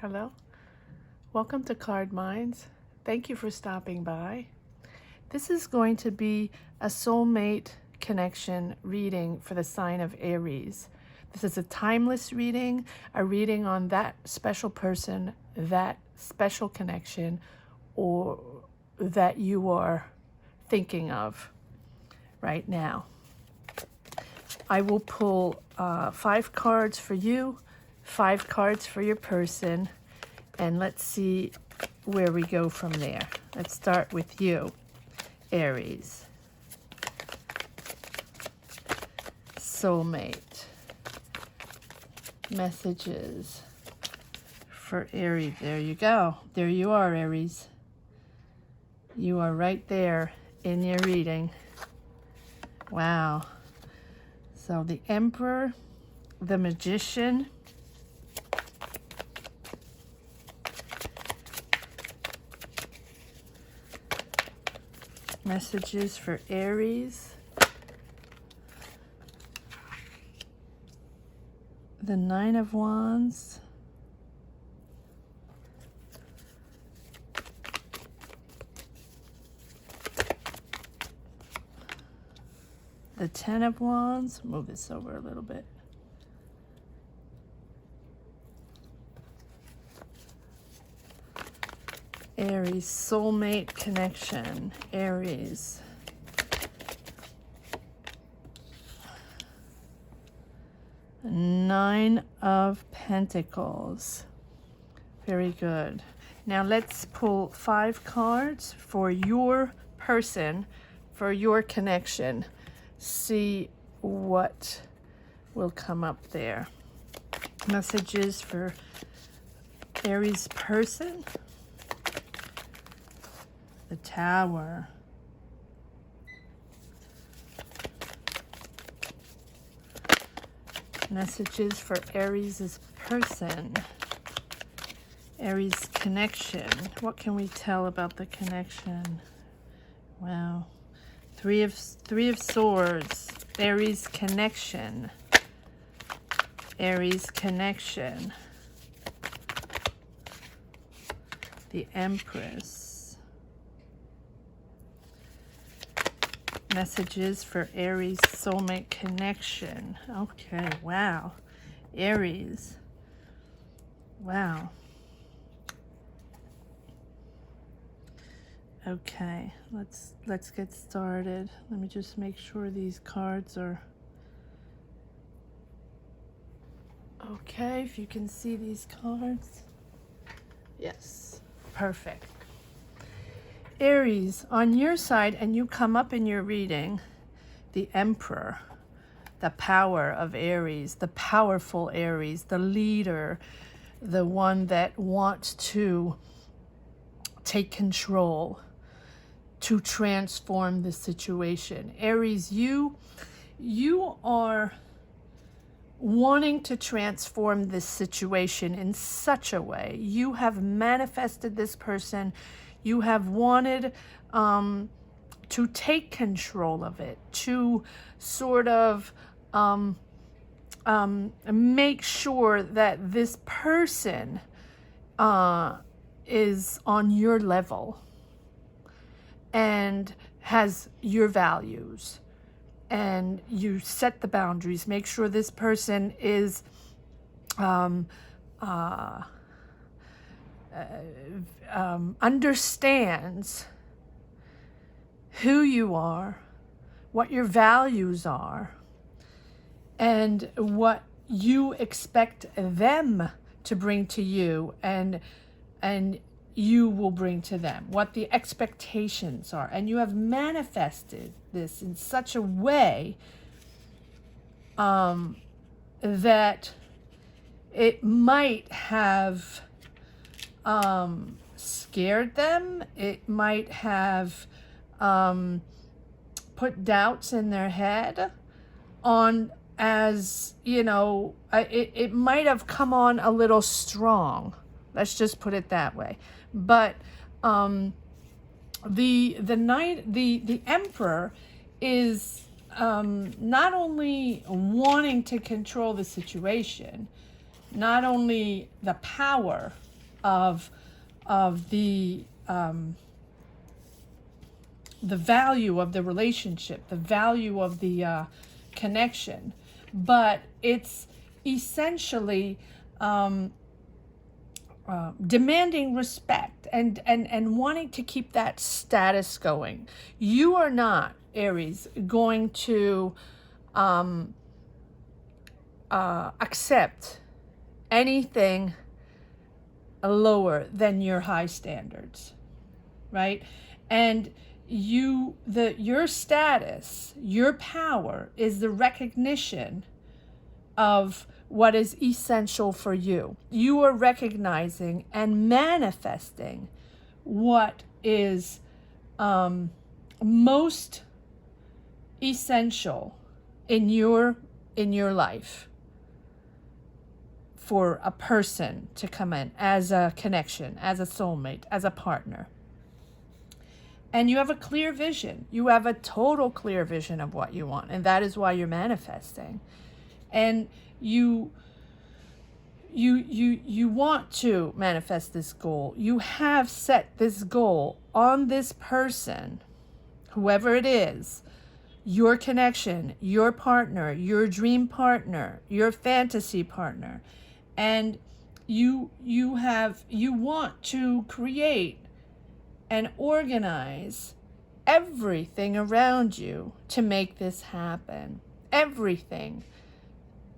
Hello. Welcome to Card Minds. Thank you for stopping by. This is going to be a soulmate connection reading for the sign of Aries. This is a timeless reading, a reading on that special person, that special connection, or that you are thinking of right now. I will pull 5 cards for you, 5 cards for your person, and let's see where we go from there. Let's start with you, Aries. Soulmate. Messages for Aries. There you go. There you are, Aries. You are right there in your reading. Wow. So the Emperor, the Magician, messages for Aries, the Nine of Wands, the Ten of Wands. Move this over a little bit. Aries, soulmate connection. Aries. Nine of Pentacles. Very good. Now let's pull 5 cards for your person, for your connection. See what will come up there. Messages for Aries person. The Tower. Messages for Aries' person. Aries connection. What can we tell about the connection? Wow. Three of Swords. Aries connection. Aries connection. The Empress. Messages for Aries soulmate connection. Okay, wow. Aries. Wow. Okay, let's get started. Let me just make sure these cards are okay. If you can see these cards. Yes, perfect. Aries, on your side, and you come up in your reading, the Emperor, the power of Aries, the powerful Aries, the leader, the one that wants to take control, to transform the situation. Aries, you are wanting to transform this situation in such a way. You have manifested this person. You have wanted to take control of it, to sort of make sure that this person is on your level and has your values. And you set the boundaries, make sure this person is understands who you are, what your values are, and what you expect them to bring to you, and you will bring to them, what the expectations are. And you have manifested this in such a way that it might have scared them. It might have put doubts in their head on, as you know, it might have come on a little strong. Let's just put it that way. But the Emperor is not only wanting to control the situation, not only the power of the value of the relationship, the value of the connection, but it's essentially demanding respect and wanting to keep that status going. You are not, Aries, going to accept anything lower than your high standards, right? And your status, your power is the recognition of what is essential for you. You are recognizing and manifesting what is most essential in your life for a person to come in as a connection, as a soulmate, as a partner. And you have a clear vision. You have a total clear vision of what you want. And that is why you're manifesting. And you want to manifest this goal. You have set this goal on this person, whoever it is, your connection, your partner, your dream partner, your fantasy partner. And you want to create and organize everything around you to make this happen. Everything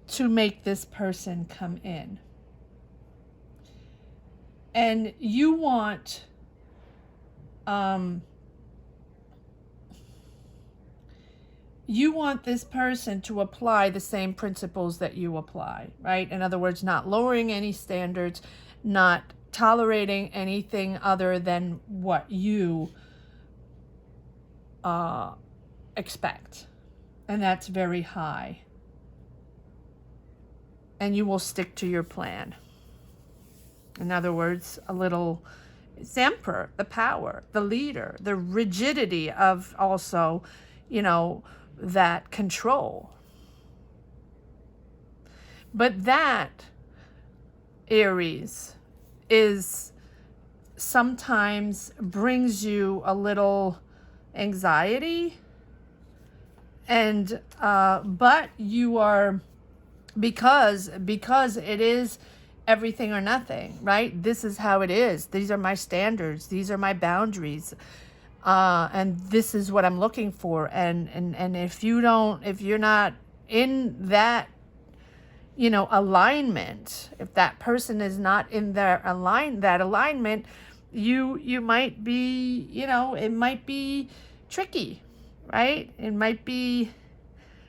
to make this person come in. And you want this person to apply the same principles that you apply, right? In other words, not lowering any standards, not tolerating anything other than what you expect. And that's very high. And you will stick to your plan. In other words, a little, it's emperor, the power, the leader, the rigidity of also, that control. But that, Aries, is sometimes brings you a little anxiety, and but you are, because it is everything or nothing, right? This is how it is. These are my standards. These are my boundaries. And this is what I'm looking for. And if you're not in that, alignment, if that person is not in that alignment, you might be, it might be tricky, right? It might be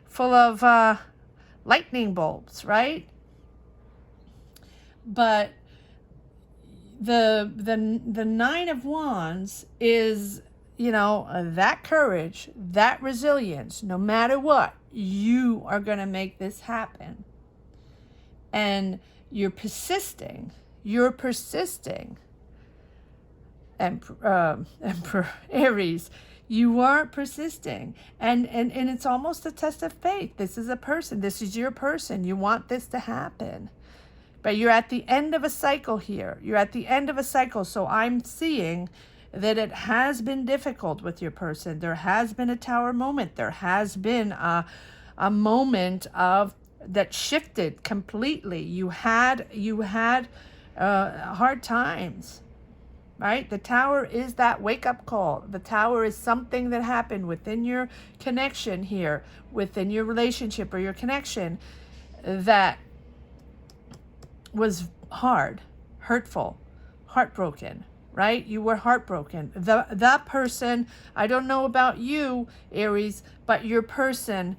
full of lightning bolts, right? But the Nine of Wands is, that courage, that resilience. No matter what, you are going to make this happen. And you're persisting. Emperor Aries, you are persisting. And it's almost a test of faith. This is a person. This is your person. You want this to happen. But you're at the end of a cycle here. You're at the end of a cycle. So I'm seeing that it has been difficult with your person. There has been a tower moment. There has been a moment of that shifted completely. You had hard times, right? The tower is that wake-up call. The tower is something that happened within your connection here, within your relationship or your connection, that was hard, hurtful, heartbroken, right? You were heartbroken. That person, I don't know about you, Aries, but your person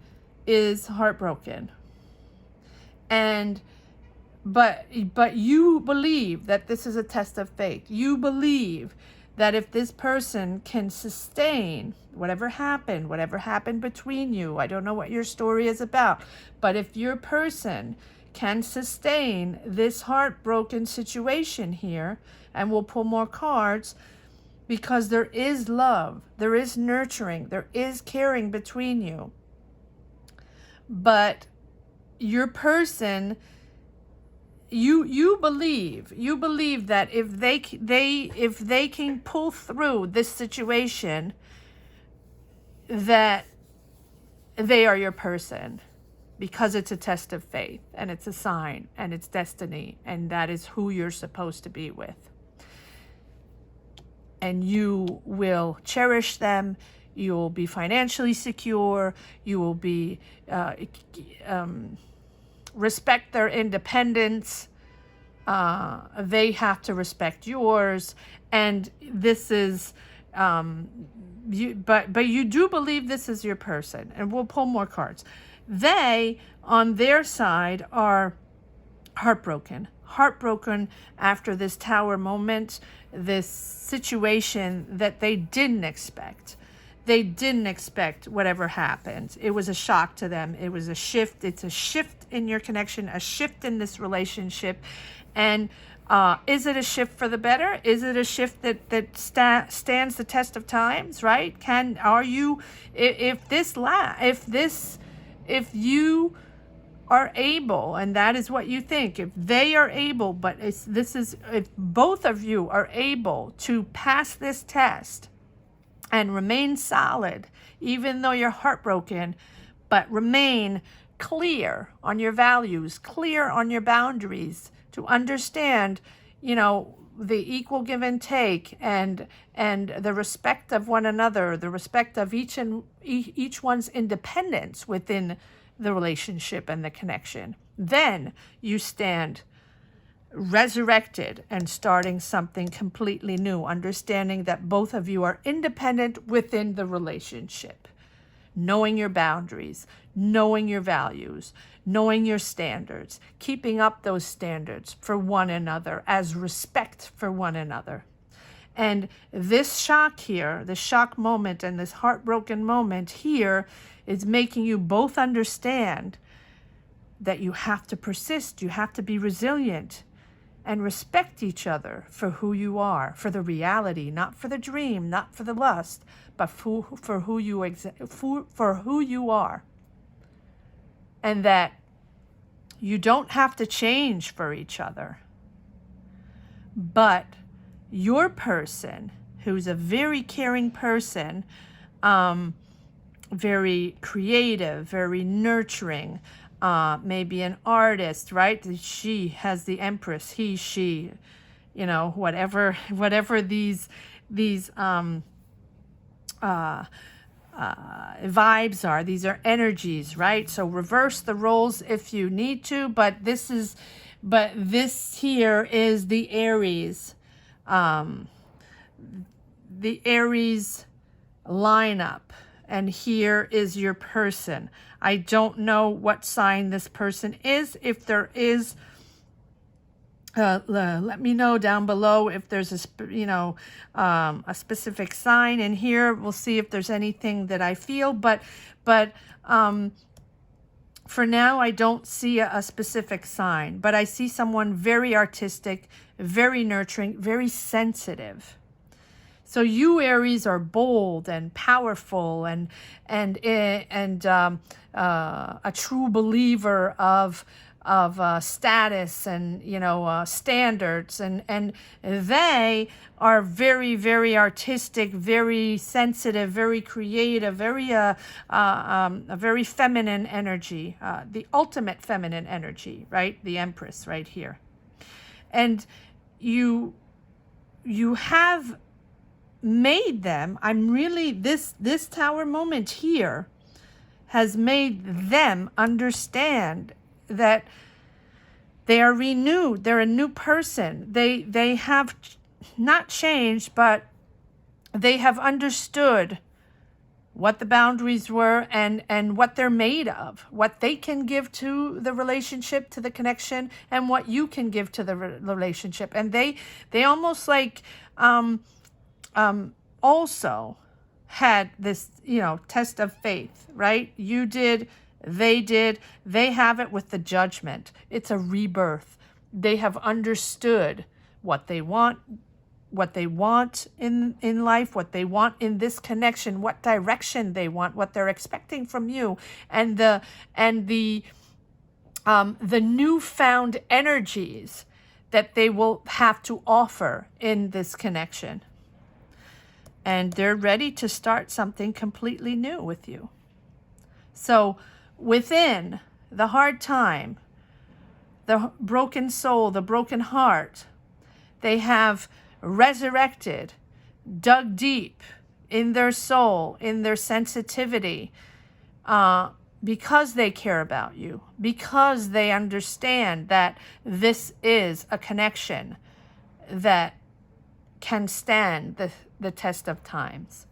is heartbroken. And but you believe that this is a test of faith. You believe that if this person can sustain whatever happened between you, I don't know what your story is about, but if your person can sustain this heartbroken situation here, and we'll pull more cards, because there is love, there is nurturing, there is caring between you. But your person you believe that if they can pull through this situation, that they are your person, because it's a test of faith and it's a sign and it's destiny, and that is who you're supposed to be with. And you will cherish them. You will be financially secure. You will be respect their independence. They have to respect yours. And this is but you do believe this is your person. And we'll pull more cards. They, on their side, are heartbroken after this Tower moment, this situation that they didn't expect. They didn't expect whatever happened. It was a shock to them. It was a shift. It's a shift in your connection, a shift in this relationship. And is it a shift for the better? Is it a shift that stands the test of times, right? If you are able, and that is what you think, if they are able, but if both of you are able to pass this test and remain solid, even though you're heartbroken, but remain clear on your values, clear on your boundaries, to understand, the equal give and take, and the respect of one another, the respect of each one's independence within the relationship and the connection, then you stand resurrected and starting something completely new, understanding that both of you are independent within the relationship, knowing your boundaries, knowing your values, knowing your standards, keeping up those standards for one another as respect for one another. And this shock here, the shock moment and this heartbroken moment here, is making you both understand that you have to persist, you have to be resilient, and respect each other for who you are, for the reality, not for the dream, not for the lust, but for who you are. And that you don't have to change for each other. But your person, who's a very caring person, very creative, very nurturing, maybe an artist, right? She has the Empress, he, she, whatever these vibes are. These are energies, right? So reverse the roles if you need to, but this here is the Aries, lineup, and here is your person. I don't know what sign this person is. If there is, let me know down below if there's a specific sign in here. We'll see if there's anything that I feel, but for now I don't see a specific sign, but I see someone very artistic, very nurturing, very sensitive. So you, Aries, are bold and powerful and a true believer of status and standards, and they are very, very artistic, very sensitive, very creative, very a very feminine energy, the ultimate feminine energy, right? The Empress right here. And you have made them, this Tower moment here has made them understand that they are renewed. They're a new person. They have not changed, but they have understood what the boundaries were and what they're made of, what they can give to the relationship, to the connection, and what you can give to the relationship. And they almost like also had this, test of faith, right? You did, they have it with the Judgment. It's a rebirth. They have understood what they want in life, what they want in this connection, what direction they want, what they're expecting from you, and the the newfound energies that they will have to offer in this connection. And they're ready to start something completely new with you. So within the hard time, the broken soul, the broken heart, they have resurrected, dug deep in their soul, in their sensitivity, because they care about you, because they understand that this is a connection that can stand the test of times.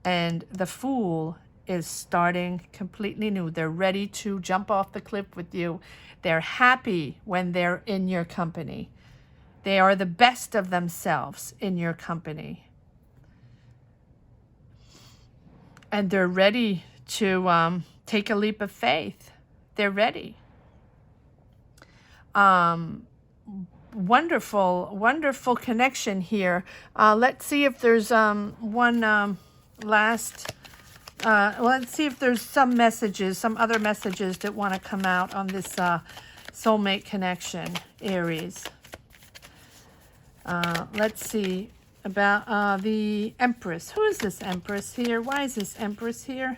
And the Fool is starting completely new. They're ready to jump off the cliff with you. They're happy when they're in your company. They are the best of themselves in your company. And they're ready to take a leap of faith. They're ready. Wonderful, wonderful connection here. Let's see if there's one last... let's see if there's some messages, some other messages that want to come out on this soulmate connection, Aries. Let's see about the Empress. Who is this Empress here? Why is this Empress here?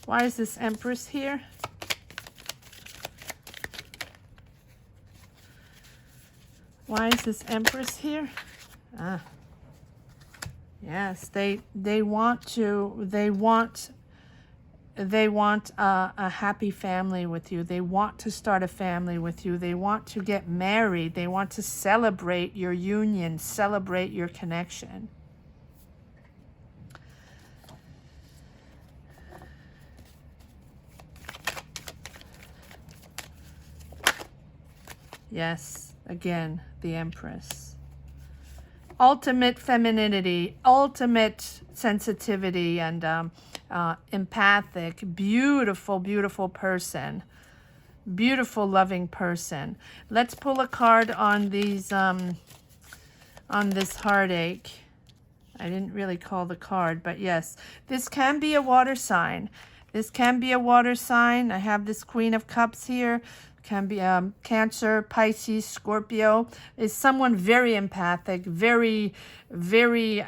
Why is this Empress here? Why is this Empress here? Yes, they want a happy family with you. They want to start a family with you. They want to get married. They want to celebrate your union, celebrate your connection. Yes, again, the Empress. Ultimate femininity, ultimate sensitivity, and empathic, beautiful, beautiful person, beautiful, loving person. Let's pull a card on these, on this heartache. I didn't really call the card, but yes, this can be a water sign. This can be a water sign. I have this Queen of Cups here. Can be Cancer, Pisces, Scorpio. Is someone very empathic, very, very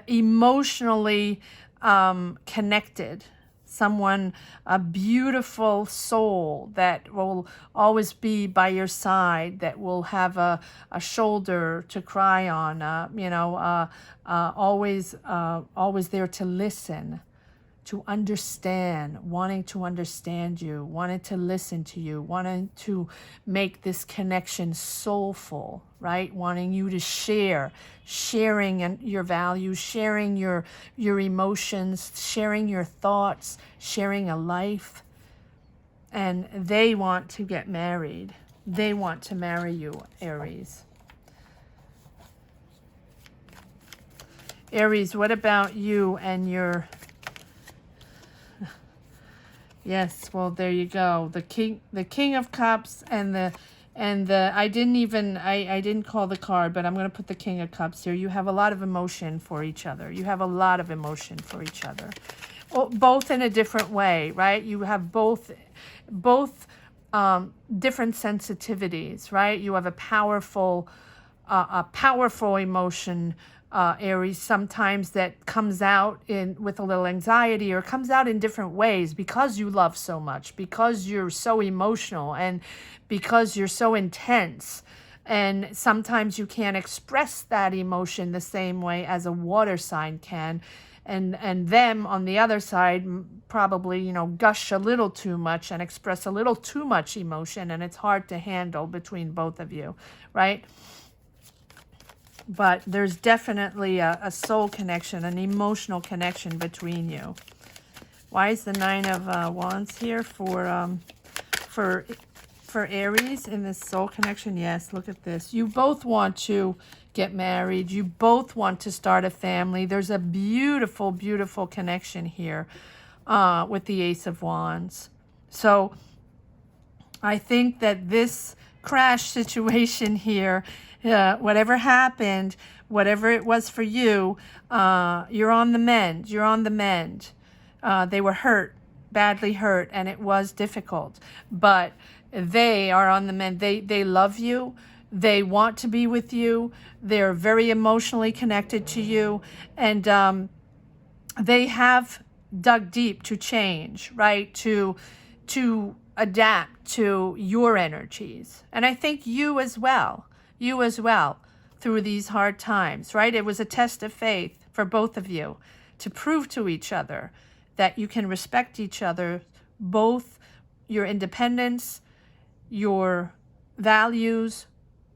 emotionally connected. Someone, a beautiful soul that will always be by your side, that will have a shoulder to cry on, always there to listen, to understand, wanting to understand you, wanting to listen to you, wanting to make this connection soulful, right? Wanting you to sharing your values, sharing your emotions, sharing your thoughts, sharing a life. And they want to get married. They want to marry you, Aries. Aries, what about you and your... Yes, well, there you go. The King of Cups and the I didn't call the card, but I'm going to put the King of Cups here. You have a lot of emotion for each other. You have a lot of emotion for each other. Both in a different way, right? You have both different sensitivities, right? You have a powerful emotion, Aries, sometimes that comes out with a little anxiety, or comes out in different ways because you love so much, because you're so emotional, and because you're so intense. And sometimes you can't express that emotion the same way as a water sign can. And them on the other side probably, gush a little too much and express a little too much emotion, and it's hard to handle between both of you, right? But there's definitely a soul connection, an emotional connection between you. Why is the Nine of Wands here for Aries in this soul connection? Yes, look at this. You both want to get married. You both want to start a family. There's a beautiful, beautiful connection here with the Ace of Wands. So I think that this crash situation here, whatever happened, whatever it was for you, you're on the mend. You're on the mend. They were hurt, badly hurt, and it was difficult. But they are on the mend. They love you. They want to be with you. They're very emotionally connected to you. And they have dug deep to change, right? To adapt to your energies. And I think you as well, through these hard times, right? It was a test of faith for both of you to prove to each other that you can respect each other, both your independence, your values,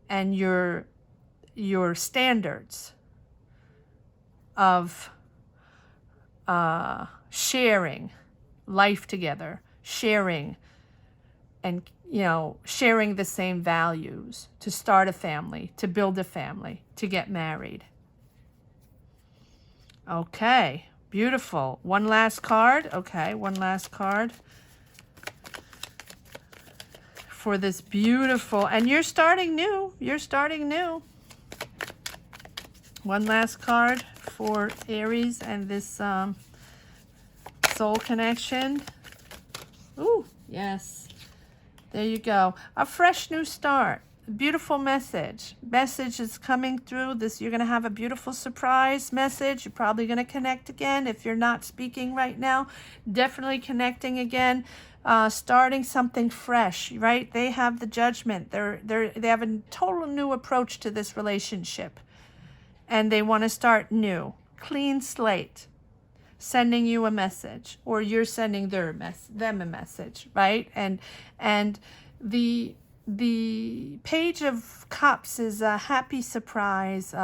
and your standards of sharing life together, sharing and, sharing the same values, to start a family, to build a family, to get married. Okay, beautiful. One last card. Okay, one last card for this beautiful, and you're starting new. You're starting new. One last card for Aries and this soul connection. Ooh, yes. There you go. A fresh new start. Beautiful message. Message is coming through. You're going to have a beautiful surprise message. You're probably going to connect again. If you're not speaking right now, definitely connecting again. Starting something fresh, right? They have the judgment. They have a total new approach to this relationship. And they want to start new. Clean slate. Sending you a message, or you're sending them a message, right? And the Page of Cups is a happy surprise,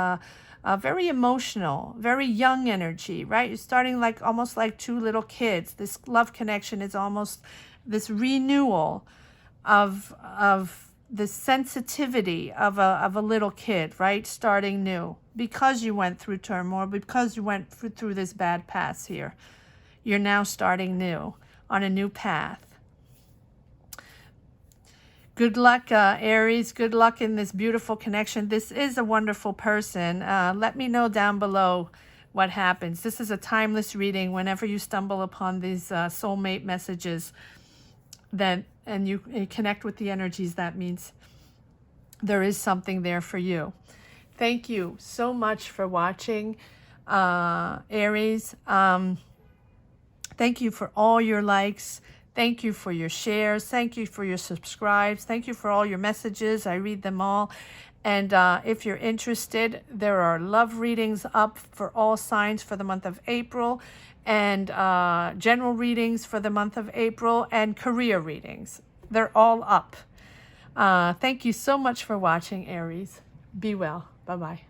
very emotional, very young energy, right? You're starting almost like two little kids. This love connection is almost this renewal of the sensitivity of a little kid, right? Starting new. Because you went through turmoil, because you went through this bad past here, you're now starting new on a new path. Good luck, Aries. Good luck in this beautiful connection. This is a wonderful person. Let me know down below what happens. This is a timeless reading. Whenever you stumble upon these soulmate messages, and you connect with the energies, that means there is something there for you. Thank you so much for watching, Aries. Thank you for all your likes. Thank you for your shares. Thank you for your subscribes. Thank you for all your messages. I read them all. And if you're interested, there are love readings up for all signs for the month of April, and general readings for the month of April, and career readings. They're all up. Thank you so much for watching, Aries. Be well. Bye-bye.